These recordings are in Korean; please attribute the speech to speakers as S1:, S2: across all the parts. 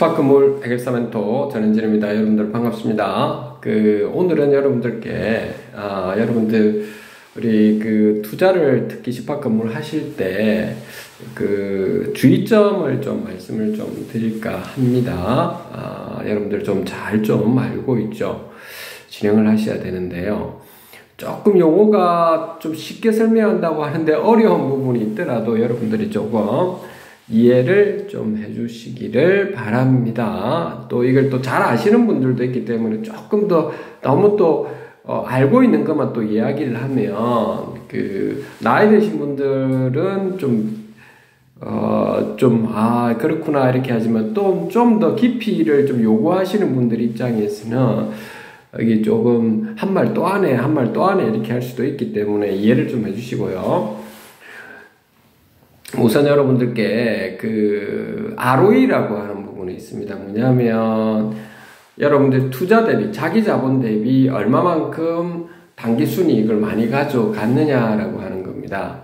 S1: 집합건물 해결사 멘토 전현진입니다. 여러분들 반갑습니다. 오늘은 여러분들께 여러분들 우리 투자를 특히 집합건물 하실 때 주의점을 좀 말씀을 좀 드릴까 합니다. 여러분들 좀 잘 좀 알고 있죠. 진행을 하셔야 되는데요. 조금 용어가 좀 쉽게 설명한다고 하는데 어려운 부분이 있더라도 여러분들이 조금 이해를 좀 해주시기를 바랍니다. 또 이걸 또 잘 아시는 분들도 있기 때문에 조금 더 너무 또 알고 있는 것만 또 이야기를 하면 나이 드신 분들은 그렇구나 이렇게 하지만 또 좀 더 깊이를 좀 요구하시는 분들 입장에서는 이게 조금 한 말 또 하네 이렇게 할 수도 있기 때문에 이해를 좀 해주시고요. 우선 여러분들께 ROE라고 하는 부분이 있습니다. 뭐냐면 여러분들 투자 대비, 자기 자본 대비 얼마만큼 단기 순이익을 많이 가져갔느냐라고 하는 겁니다.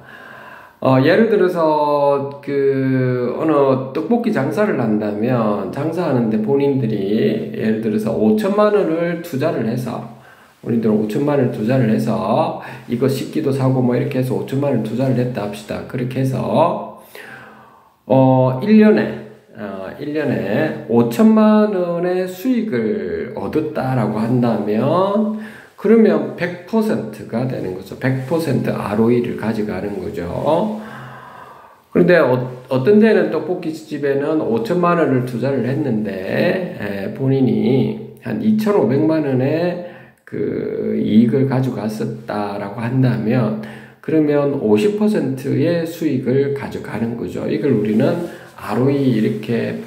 S1: 예를 들어서 어느 떡볶이 장사를 한다면 장사하는데 본인들이 예를 들어서 5천만 원을 투자를 해서 본인들은 5천만 원을 투자를 해서 이거 식기도 사고 뭐 이렇게 해서 5천만 원을 투자를 했다 합시다. 그렇게 해서 1년에 5천만 원의 수익을 얻었다라고 한다면 그러면 100%가 되는 거죠. 100% ROE를 가져가는 거죠. 그런데 어떤 데는 떡볶이 집에는 5천만 원을 투자를 했는데 본인이 한 2,500만 원의 이익을 가져갔었다라고 한다면 그러면 50%의 수익을 가져가는 거죠. 이걸 우리는 ROE 이렇게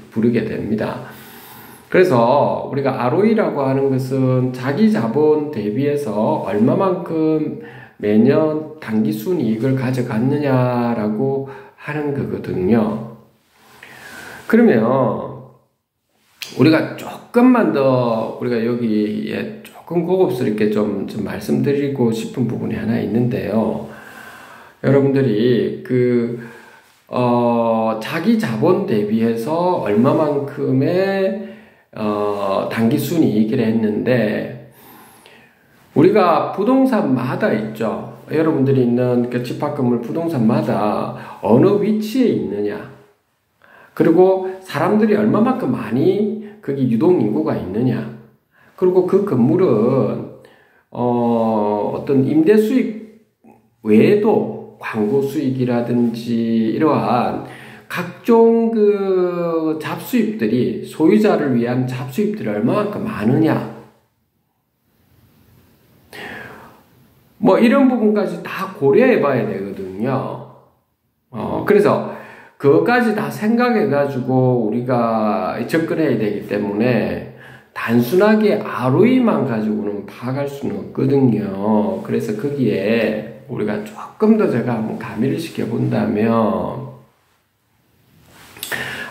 S1: 부르게 됩니다. 그래서 우리가 ROE라고 하는 것은 자기 자본 대비해서 얼마만큼 매년 단기 순이익을 가져갔느냐라고 하는 거거든요. 그러면 우리가 조금만 더 우리가 여기에 조금 고급스럽게 좀 말씀드리고 싶은 부분이 하나 있는데요. 여러분들이 자기 자본 대비해서 얼마만큼의 단기 순이익을 했는데 우리가 부동산마다 있죠. 여러분들이 있는 집합건물 부동산마다 어느 위치에 있느냐, 그리고 사람들이 얼마만큼 많이 거기 유동인구가 있느냐, 그리고 그 건물은 어떤 임대 수익 외에도 광고 수익이라든지 이러한 각종 잡수입들이 소유자를 위한 잡수입들이 얼마만큼 많으냐, 뭐 이런 부분까지 다 고려해 봐야 되거든요. 그래서 그것까지 다 생각해 가지고 우리가 접근해야 되기 때문에 단순하게 ROE만 가지고는 파악할 수는 없거든요. 그래서 거기에 우리가 조금 더 제가 한번 가미를 시켜 본다면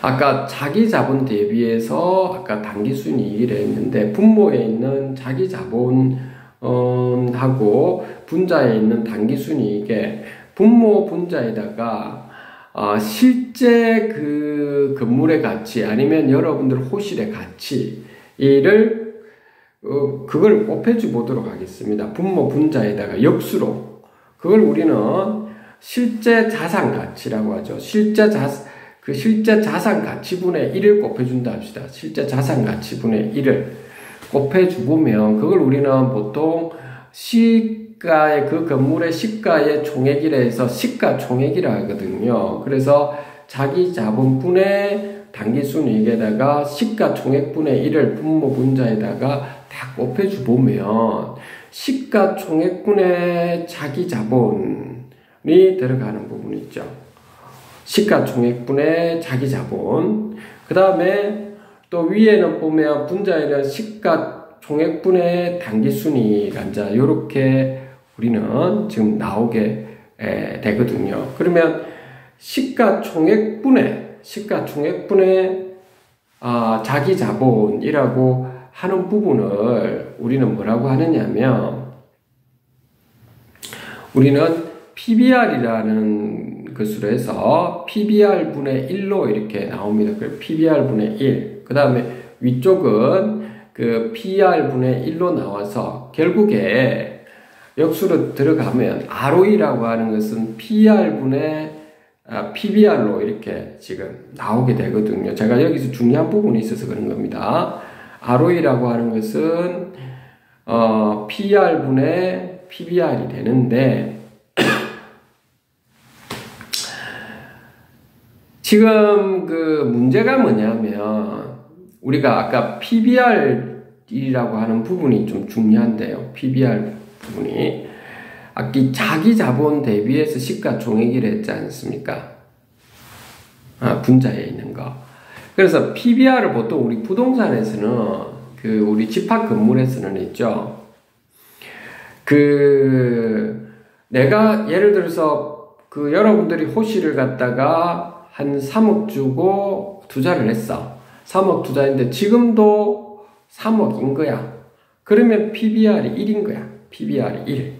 S1: 아까 자기 자본 대비해서 아까 단기 순이익을 했는데 분모에 있는 자기 자본 하고 분자에 있는 단기 순이익에 분모 분자에다가 실제 건물의 가치 아니면 여러분들 호실의 가치를 그걸 곱해줘 보도록 하겠습니다. 분모 분자에다가 역수로 그걸 우리는 실제 자산 가치라고 하죠. 실제 자산 가치분의 1을 곱해준다 합시다. 실제 자산 가치분의 1을 곱해주보면 그걸 우리는 보통 시가의 건물의 시가의 총액이라 해서 시가총액이라 하거든요. 그래서 자기 자본분의 단기순이익에다가 시가총액분의 1을 분모 분자에다가 다 곱해주보면 시가총액분의 자기 자본이 들어가는 부분이 있죠. 시가총액분의 자기 자본. 그 다음에 또 위에는 보면 분자에는 시가총액분의 단기순이익 앉아 요렇게 우리는 지금 나오게 되거든요. 그러면 시가총액분의 자기 자본이라고 하는 부분을 우리는 뭐라고 하느냐면 우리는 PBR이라는 것으로 해서 PBR분의 1로 이렇게 나옵니다. 그래서 PBR분의 1. 그 다음에 위쪽은 그 PR분의 1로 나와서 결국에 역수로 들어가면 ROE라고 하는 것은 PR분의 PBR로 이렇게 지금 나오게 되거든요. 제가 여기서 중요한 부분이 있어서 그런 겁니다. ROE라고 하는 것은 PR분의 PBR이 되는데 지금 그 문제가 뭐냐면 우리가 아까 PBR이라고 하는 부분이 좀 중요한데요. PBR 부분이 자기 자본 대비해서 시가총액이라 했지 않습니까? 분자에 있는 거. 그래서 PBR을 보통 우리 부동산에서는 우리 집합 건물에서는 있죠. 내가 예를 들어서 여러분들이 호실을 갖다가 한 3억 주고 투자를 했어. 3억 투자했는데 지금도 3억인 거야. 그러면 PBR이 1인 거야. PBR이 1.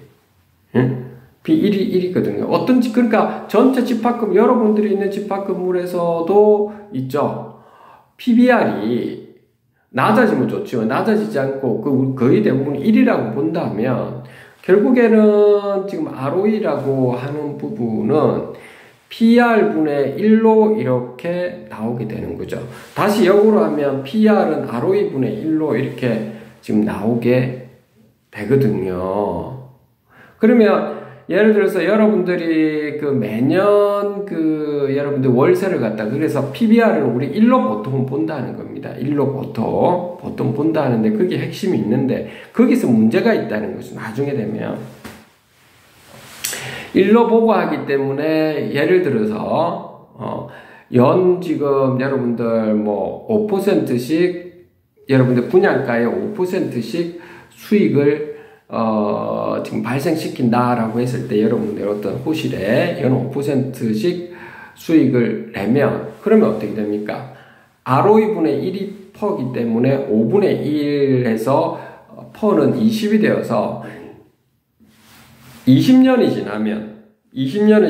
S1: 응? P1이 1이거든요. 그러니까 전체 집합금, 여러분들이 있는 집합건물에서도 있죠. PBR이 낮아지면 좋지만 낮아지지 않고 거의 대부분 1이라고 본다면 결국에는 지금 ROE라고 하는 부분은 PR분의 1로 이렇게 나오게 되는 거죠. 다시 역으로 하면 PR은 ROE분의 1로 이렇게 지금 나오게 되거든요. 그러면 예를 들어서 여러분들이 매년 여러분들 월세를 갖다 그래서 PBR을 우리 1로 보통 본다는 겁니다. 1로 보통 본다는데 그게 핵심이 있는데 거기서 문제가 있다는 거죠. 나중에 되면 1로 보고 하기 때문에 예를 들어서 지금 여러분들 5%씩 여러분들 분양가의 5%씩 수익을 지금 발생시킨다라고 했을 때 여러분들 어떤 호실에 연 5%씩 수익을 내면 그러면 어떻게 됩니까? ROE분의 1이 퍼기 때문에 5분의 1에서 퍼는 20이 되어서 20년이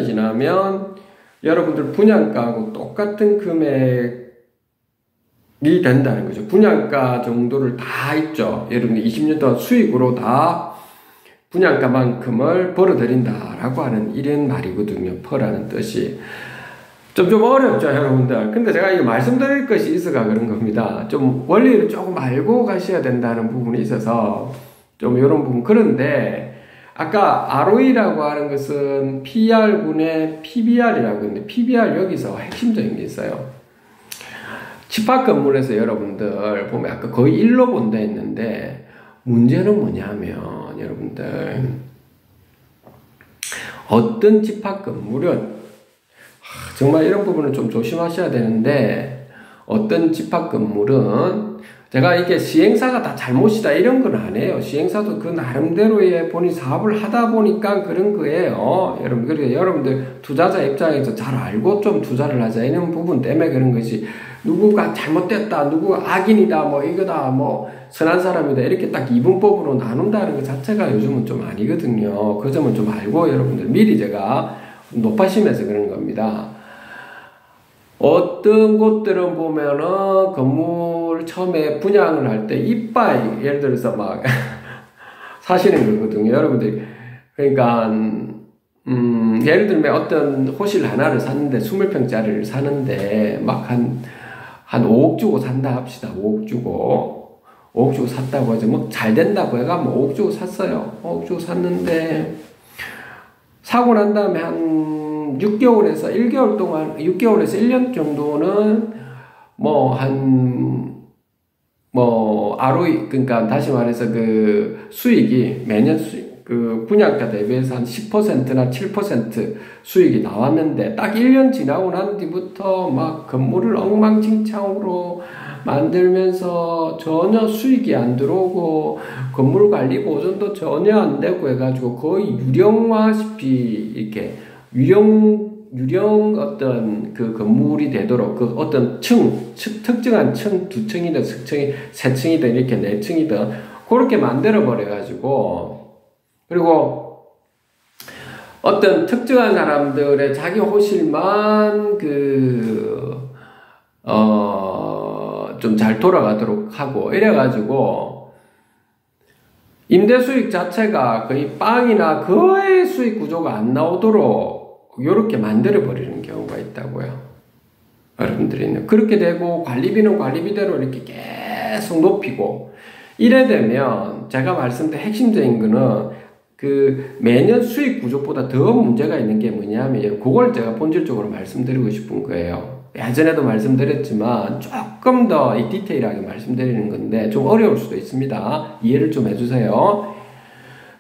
S1: 지나면 여러분들 분양가하고 똑같은 금액이 된다는 거죠. 분양가 정도를 다 있죠. 여러분들 20년 동안 수익으로 다 분양가만큼을 벌어들인다라고 하는 이런 말이거든요. 퍼라는 뜻이. 좀 어렵죠, 여러분들. 근데 제가 이거 말씀드릴 것이 있어가 그런 겁니다. 좀 원리를 조금 알고 가셔야 된다는 부분이 있어서 좀 이런 부분. 그런데 아까 ROE라고 하는 것은 PR분의 PBR이라고 했는데 PBR 여기서 핵심적인 게 있어요. 집합 건물에서 여러분들 보면 아까 거의 1로 본다 했는데 문제는 뭐냐면 여러분들 어떤 집합 건물은 정말 이런 부분은 좀 조심하셔야 되는데 어떤 집합 건물은 제가 이게 시행사가 다 잘못이다 이런 건 아니에요. 시행사도 그 나름대로의 본인 사업을 하다 보니까 그런 거예요. 여러분, 그러니까 여러분들 투자자 입장에서 잘 알고 좀 투자를 하자 이런 부분 때문에 그런 것이 누구가 잘못됐다, 누구가 악인이다, 이거다, 선한 사람이다 이렇게 딱 이분법으로 나눈다는 것 자체가 요즘은 좀 아니거든요. 그 점은 좀 알고 여러분들 미리 제가 높아심에서 그런 겁니다. 어떤 곳들은 보면은 건물 처음에 분양을 할 때 이빠이 예를 들어서 사시는 거거든요. 여러분들이 그러니까 예를 들면 어떤 호실 하나를 샀는데 20평짜리를 사는데 한 5억 주고 산다 합시다. 5억 주고 샀다고 하죠. 잘 된다고 해가 5억 주고 샀어요. 5억 주고 샀는데 사고 난 다음에 한 6개월에서 1개월 동안 6개월에서 1년 정도는 ROE 그러니까 다시 말해서 수익이 매년 분양가 대비해서 한 10%나 7% 수익이 나왔는데 딱 1년 지나고 난 뒤부터 건물을 엉망진창으로 만들면서 전혀 수익이 안 들어오고 건물 관리 보존도 전혀 안 되고 해가지고 거의 유령화시피 이렇게 유령 어떤 건물이 되도록 어떤 특정한 층, 2층이든 3층이든 이렇게 4층이든 그렇게 만들어 버려가지고 그리고 어떤 특정한 사람들의 자기 호실만 좀 잘 돌아가도록 하고, 이래가지고, 임대 수익 자체가 거의 빵이나 거의 수익 구조가 안 나오도록, 요렇게 만들어버리는 경우가 있다고요. 여러분들이. 그렇게 되고, 관리비는 관리비대로 이렇게 계속 높이고, 이래 되면, 제가 말씀드린 핵심적인 거는, 매년 수익 구조보다 더 문제가 있는 게 뭐냐면, 그걸 제가 본질적으로 말씀드리고 싶은 거예요. 예전에도 말씀드렸지만, 조금 더 디테일하게 말씀드리는 건데, 좀 어려울 수도 있습니다. 이해를 좀 해주세요.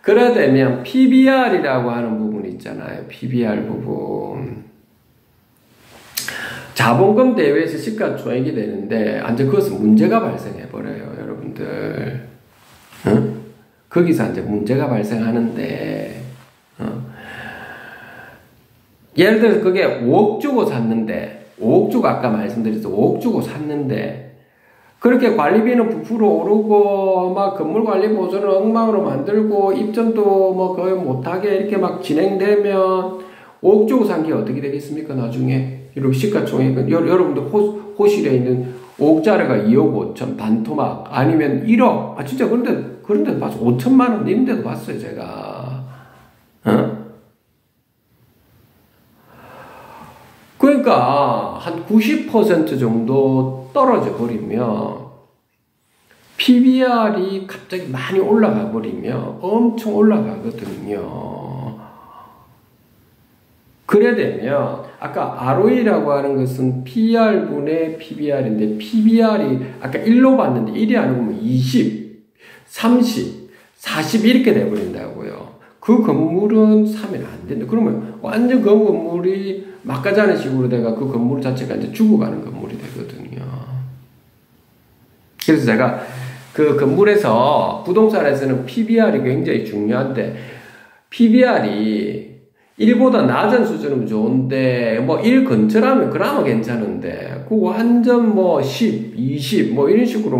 S1: 그래 되면, PBR이라고 하는 부분이 있잖아요. PBR 부분. 자본금 대비해서 시가총액이 되는데, 이제 그것은 문제가 발생해버려요, 여러분들. 응? 거기서 이제 문제가 발생하는데, 예를 들어서 그게 5억 주고 샀는데, 5억 주고 아까 말씀드렸죠. 5억 주고 샀는데, 그렇게 관리비는 부풀어 오르고, 막 건물 관리 보조를 엉망으로 만들고, 입점도 뭐 거의 못하게 이렇게 막 진행되면, 5억 주고 산 게 어떻게 되겠습니까, 나중에? 이렇게 시가총액은, 여러분들 호실에 있는 5억짜리가 2억 5천, 반토막, 아니면 1억, 진짜 그런데도 봤어. 5천만 원 이런 데도 봤어요, 제가. 그러니까, 한 90% 정도 떨어져 버리면, PBR이 갑자기 많이 올라가 버리면, 엄청 올라가거든요. 그래 되면, 아까 ROE라고 하는 것은 PR분의 PBR인데, PBR이 아까 1로 봤는데, 1이 아니고 20, 30, 40 이렇게 돼버린다고요. 그 건물은 사면 안 된다. 그러면 완전 그 건물이 막가자는 식으로 돼가 그 건물 자체가 이제 죽어가는 건물이 되거든요. 그래서 제가 그 건물에서, 부동산에서는 PBR이 굉장히 중요한데, PBR이 1보다 낮은 수준은 좋은데, 뭐 1 근처라면 그나마 괜찮은데, 그 완전 뭐 10, 20, 뭐 이런 식으로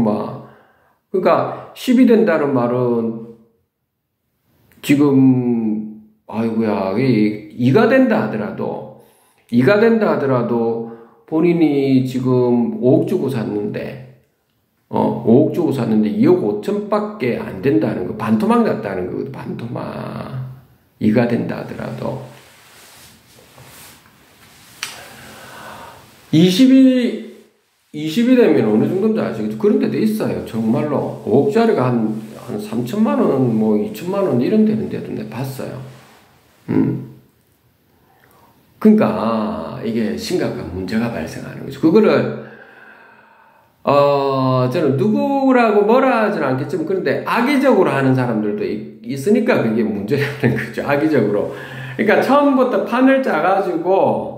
S1: 그러니까 10이 된다는 말은 지금, 아이고야, 2가 된다 하더라도 본인이 지금 5억 주고 샀는데, 5억 주고 샀는데 2억 5천밖에 안 된다는 거, 반토막 났다는 거거든, 반토막. 2가 된다 하더라도. 20이 되면 어느 정도인지 아시겠죠? 그런 데도 있어요. 정말로. 5억짜리가 한 3천만 원, 뭐 2천만 원 이런 데는 데도 내가 봤어요. 그러니까 이게 심각한 문제가 발생하는 거죠. 그거를 저는 누구라고 뭐라 하진 않겠지만, 그런데 악의적으로 하는 사람들도 있으니까 그게 문제라는 거죠. 악의적으로. 그러니까 처음부터 판을 짜가지고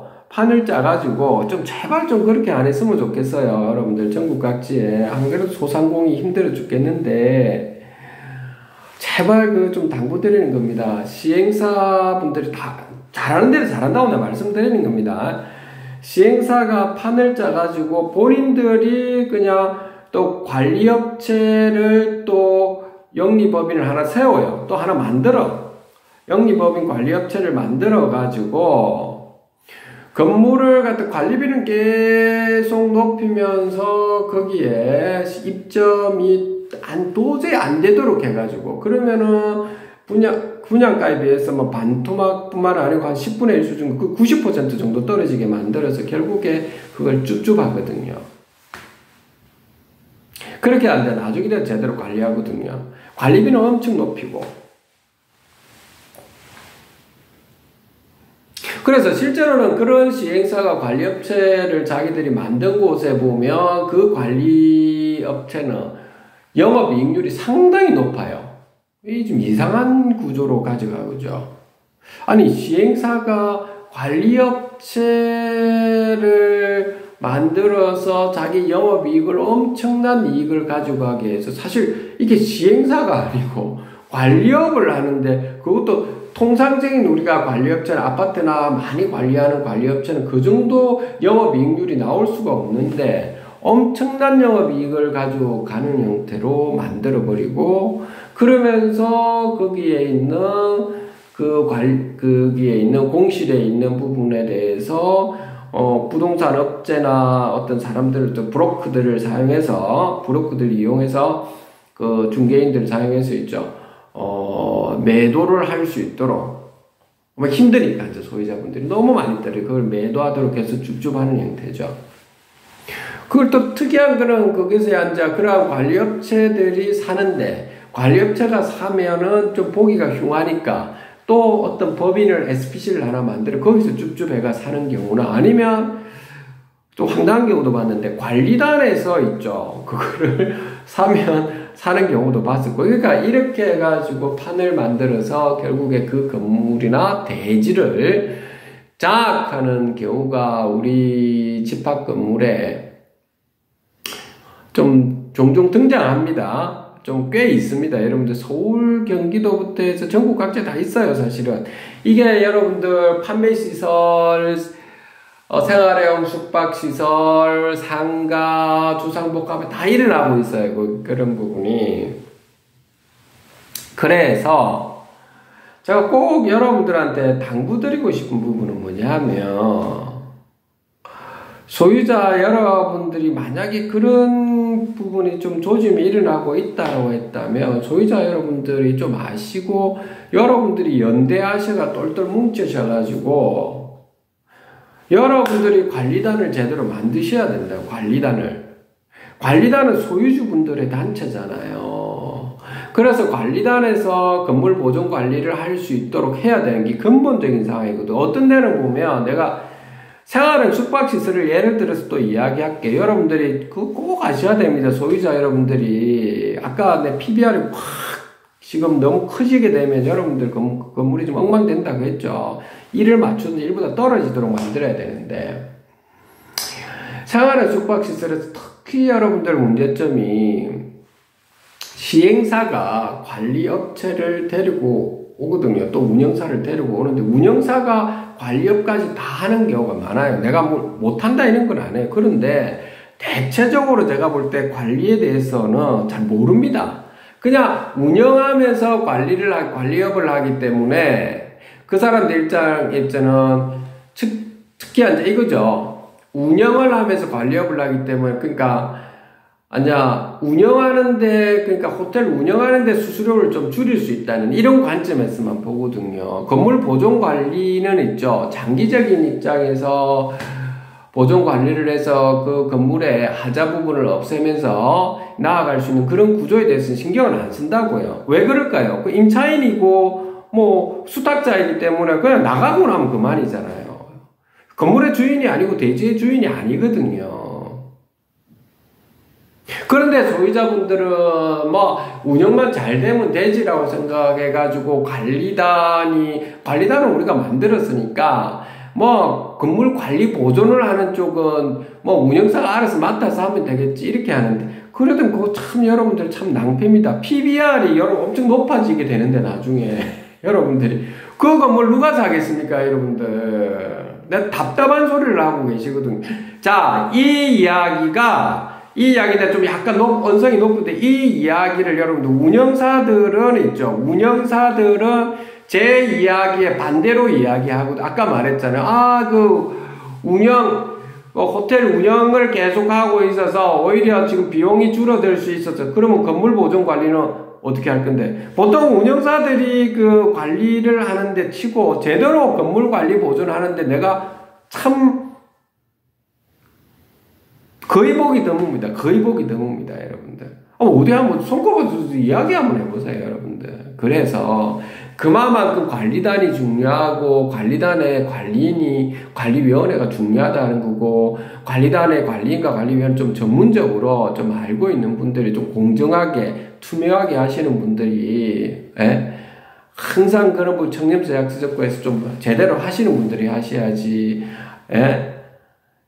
S1: 좀 제발 좀 그렇게 안 했으면 좋겠어요. 여러분들 전국 각지에. 안 그래도 소상공인이 힘들어 죽겠는데, 제발 좀 당부드리는 겁니다. 시행사분들이 다 잘하는 데는 잘한다고 내가 말씀드리는 겁니다. 시행사가 판을 짜가지고 본인들이 그냥 또 관리업체를 또 영리법인을 하나 세워요. 또 하나 만들어. 영리법인 관리업체를 만들어가지고 건물을 갖다 관리비는 계속 높이면서 거기에 입점이 도저히 안 되도록 해가지고, 그러면은 분양가에 비해서 뭐 반토막뿐만 아니고 한 10분의 1 수준, 그 90% 정도 떨어지게 만들어서 결국에 그걸 쭈쭈하거든요. 그렇게 안 돼. 나중에 제대로 관리하거든요. 관리비는 엄청 높이고. 그래서 실제로는 그런 시행사가 관리업체를 자기들이 만든 곳에 보면 그 관리업체는 영업이익률이 상당히 높아요. 이 좀 이상한 구조로 가져가죠. 아니, 시행사가 관리업체를 만들어서 자기 영업이익을 엄청난 이익을 가져가게 해서, 사실 이게 시행사가 아니고 관리업을 하는데, 그것도 통상적인 우리가 관리업체는 아파트나 많이 관리하는 관리업체는 그 정도 영업이익률이 나올 수가 없는데, 엄청난 영업이익을 가지고 가는 형태로 만들어버리고, 그러면서 거기에 있는 거기에 있는 공실에 있는 부분에 대해서 부동산 업체나 어떤 사람들을 또 브로커들을 이용해서 그 중개인들을 사용해서 있죠. 매도를 할 수 있도록 힘드니까 이제 소유자분들이 너무 많이 때려 그걸 매도하도록 해서 줍줍하는 형태죠. 그걸 또 특이한 거는 거기서 이제 그러한 관리업체들이 사는데 관리업체가 사면은 좀 보기가 흉하니까 또 어떤 법인을 SPC를 하나 만들어 거기서 줍줍해가 사는 경우나 아니면 또 황당한 경우도 봤는데 관리단에서 있죠. 그거를 사는 경우도 봤었고 그러니까 이렇게 해가지고 판을 만들어서 결국에 그 건물이나 대지를 장악하는 경우가 우리 집합 건물에 좀 종종 등장합니다. 좀 꽤 있습니다. 여러분들 서울, 경기도부터 해서 전국 각지에 다 있어요. 사실은 이게 여러분들 판매시설, 생활형 숙박시설, 상가, 주상복합에 다 일어나고 있어요. 그런 부분이. 그래서 제가 꼭 여러분들한테 당부드리고 싶은 부분은 뭐냐면 소유자 여러분들이 만약에 그런 부분이 좀 조짐이 일어나고 있다고 했다면 소유자 여러분들이 좀 아시고 여러분들이 연대하셔가 똘똘 뭉치셔가지고 여러분들이 관리단을 제대로 만드셔야 된다고. 관리단은 소유주분들의 단체잖아요. 그래서 관리단에서 건물 보존 관리를 할 수 있도록 해야 되는 게 근본적인 상황이거든. 어떤 데는 보면 내가 생활은 숙박시설을 예를 들어서 또 이야기할게요. 여러분들이 그거 꼭 아셔야 됩니다. 소유자 여러분들이. 아까 내 PBR이 확 지금 너무 커지게 되면 여러분들 건물이 좀 엉망된다고 했죠. 일을 맞추는데 일보다 떨어지도록 만들어야 되는데 생활은 숙박시설에서 특히 여러분들 문제점이 시행사가 관리업체를 데리고 오거든요. 또 운영사를 데리고 오는데 운영사가 관리업까지 다 하는 경우가 많아요. 내가 못한다 이런 건 아니에요. 그런데 대체적으로 제가 볼 때 관리에 대해서는 잘 모릅니다. 그냥 운영하면서 관리업을 하기 때문에 그 사람들 입장에서는 특히 이제 이거죠. 운영을 하면서 관리업을 하기 때문에 그러니까 그러니까 호텔 운영하는데 수수료를 좀 줄일 수 있다는 이런 관점에서만 보거든요. 건물 보존 관리는 있죠. 장기적인 입장에서 보존 관리를 해서 그 건물의 하자 부분을 없애면서 나아갈 수 있는 그런 구조에 대해서는 신경을 안 쓴다고요. 왜 그럴까요? 그 임차인이고 수탁자이기 때문에 그냥 나가고 나면 그만이잖아요. 건물의 주인이 아니고 대지의 주인이 아니거든요. 그런데 소유자분들은 운영만 잘 되면 되지라고 생각해가지고 관리단은 우리가 만들었으니까 건물 관리 보존을 하는 쪽은 운영사가 알아서 맡아서 하면 되겠지 이렇게 하는데 그래도 그거 참 여러분들 참 낭패입니다. PBR이 엄청 높아지게 되는데 나중에 여러분들이 그 건물 누가 사겠습니까 여러분들. 내가 답답한 소리를 하고 계시거든요. 자, 이 이야기가 좀 약간 언성이 높은데 이 이야기를 여러분들 운영사들은 있죠. 운영사들은 제 이야기에 반대로 이야기하고 아까 말했잖아요. 호텔 운영을 계속하고 있어서 오히려 지금 비용이 줄어들 수 있어서 그러면 건물 보존 관리는 어떻게 할 건데 보통 운영사들이 그 관리를 하는데 치고 제대로 건물 관리 보존하는데 내가 참 거의 보기 드뭅니다. 여러분들. 어디 한번 손꼽아서 이야기 한번 해보세요, 여러분들. 그래서 그만큼 관리단이 중요하고 관리단의 관리위원회가 중요하다는 거고 관리단의 관리인과 관리위원 좀 전문적으로 좀 알고 있는 분들이 좀 공정하게 투명하게 하시는 분들이 항상 그런 분 청렴제약서적과에서 좀 제대로 하시는 분들이 하셔야지.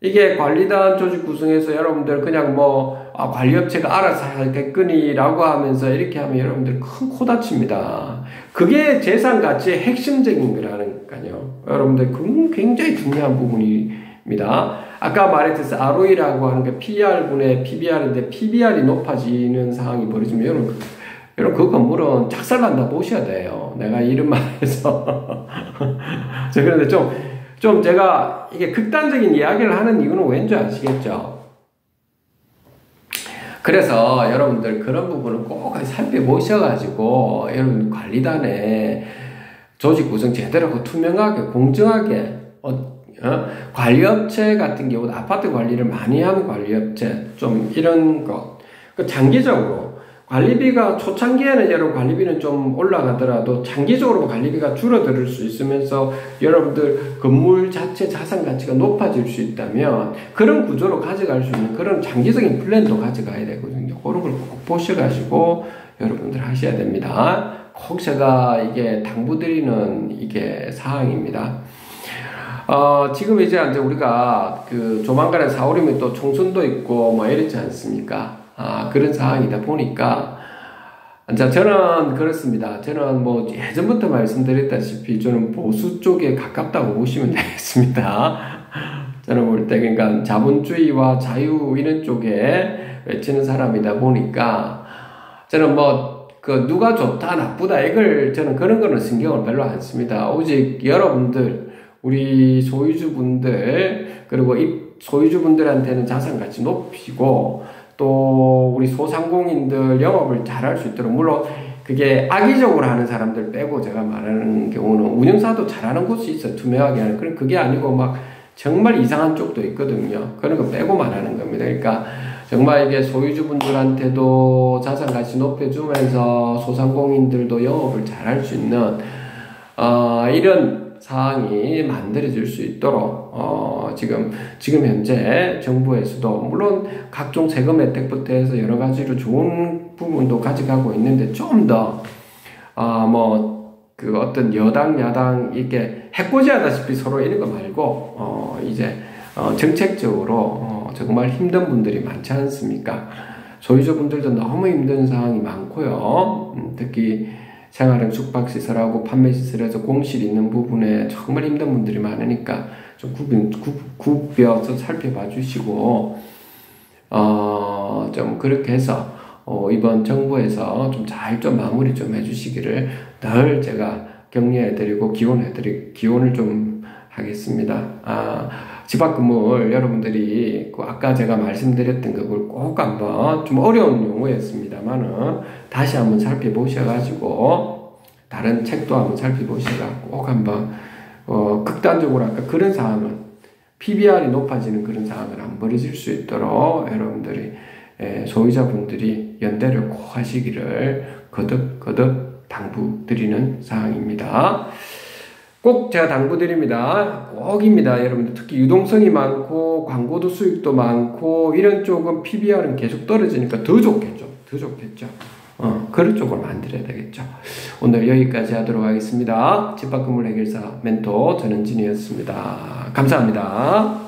S1: 이게 관리단 조직 구성해서 여러분들 그냥 관리업체가 알아서 하겠거니라고 하면서 이렇게 하면 여러분들 큰 코 다칩니다. 그게 재산 가치의 핵심적인 거라니까요. 여러분들 그건 굉장히 중요한 부분입니다. 아까 말했듯이 ROE라고 하는 게 PR분의 PBR인데 PBR이 높아지는 상황이 벌어지면 여러분 여러분 그 건물은 작살난다 보셔야 돼요. 내가 이런 말해서 그런데 좀 제가 이게 극단적인 이야기를 하는 이유는 왠지 아시겠죠? 그래서 여러분들 그런 부분을 꼭 살펴보셔가지고 여러분 관리단에 조직 구성 제대로 하고 투명하게 공정하게 관리업체 같은 경우도 아파트 관리를 많이 하는 관리업체 좀 이런 것 장기적으로 관리비가 초창기에는 여러분 관리비는 좀 올라가더라도 장기적으로 관리비가 줄어들 수 있으면서 여러분들 건물 자체 자산 가치가 높아질 수 있다면 그런 구조로 가져갈 수 있는 그런 장기적인 플랜도 가져가야 되거든요. 그런 걸 꼭 보셔가지고 여러분들 하셔야 됩니다. 꼭 제가 이게 당부드리는 이게 사항입니다. 지금 이제 우리가 조만간에 4, 5이면 또 총선도 있고 뭐 이렇지 않습니까? 그런 상황이다 보니까, 저는 그렇습니다. 저는 뭐 예전부터 말씀드렸다시피 저는 보수 쪽에 가깝다고 보시면 되겠습니다. 저는 볼 때 그러니까 자본주의와 자유 이런 쪽에 외치는 사람이다 보니까 저는 뭐 누가 좋다 나쁘다 이걸 저는 그런 거는 신경을 별로 안 씁니다. 오직 여러분들 우리 소유주분들 그리고 이 소유주분들한테는 자산 가치 높이고 또 우리 소상공인들 영업을 잘할 수 있도록 물론 그게 악의적으로 하는 사람들 빼고 제가 말하는 경우는 운영사도 잘하는 곳이 있어요. 투명하게 하는 그런 그게 아니고 막 정말 이상한 쪽도 있거든요. 그런 거 빼고 말하는 겁니다. 그러니까 정말 이게 소유주분들한테도 자산 가치 높여주면서 소상공인들도 영업을 잘할 수 있는 이런 사항이 만들어질 수 있도록 지금 현재 정부에서도 물론 각종 세금 혜택부터 해서 여러 가지로 좋은 부분도 가져가고 있는데 좀 더 어떤 여당 야당 이렇게 해코지하다시피 서로 이런 거 말고 정책적으로 정말 힘든 분들이 많지 않습니까? 소유주분들도 너무 힘든 상황이 많고요. 특히 생활형 숙박시설하고 판매시설에서 공실 있는 부분에 정말 힘든 분들이 많으니까 좀 굽혀서 살펴봐 주시고, 좀 그렇게 해서, 이번 정부에서 좀 잘 좀 마무리 좀 해주시기를 늘 제가 격려해드리고 기원을 좀 하겠습니다. 집합 건물 여러분들이 아까 제가 말씀드렸던 그걸 꼭 한번 좀 어려운 용어였습니다만은 다시 한번 살펴보셔가지고 다른 책도 한번 살펴보셔가지고 꼭 한번 극단적으로 아까 그런 상황은 PBR이 높아지는 그런 상황을 안 벌어질 수 있도록 여러분들이 소유자분들이 연대를 꼭 하시기를 거듭 당부드리는 사항입니다. 꼭 제가 당부드립니다. 꼭입니다. 여러분들 특히 유동성이 많고 광고도 수익도 많고 이런 쪽은 PBR은 계속 떨어지니까 더 좋겠죠. 그런 쪽으로 만들어야 되겠죠. 오늘 여기까지 하도록 하겠습니다. 집합건물 해결사 멘토 전은진이었습니다. 감사합니다.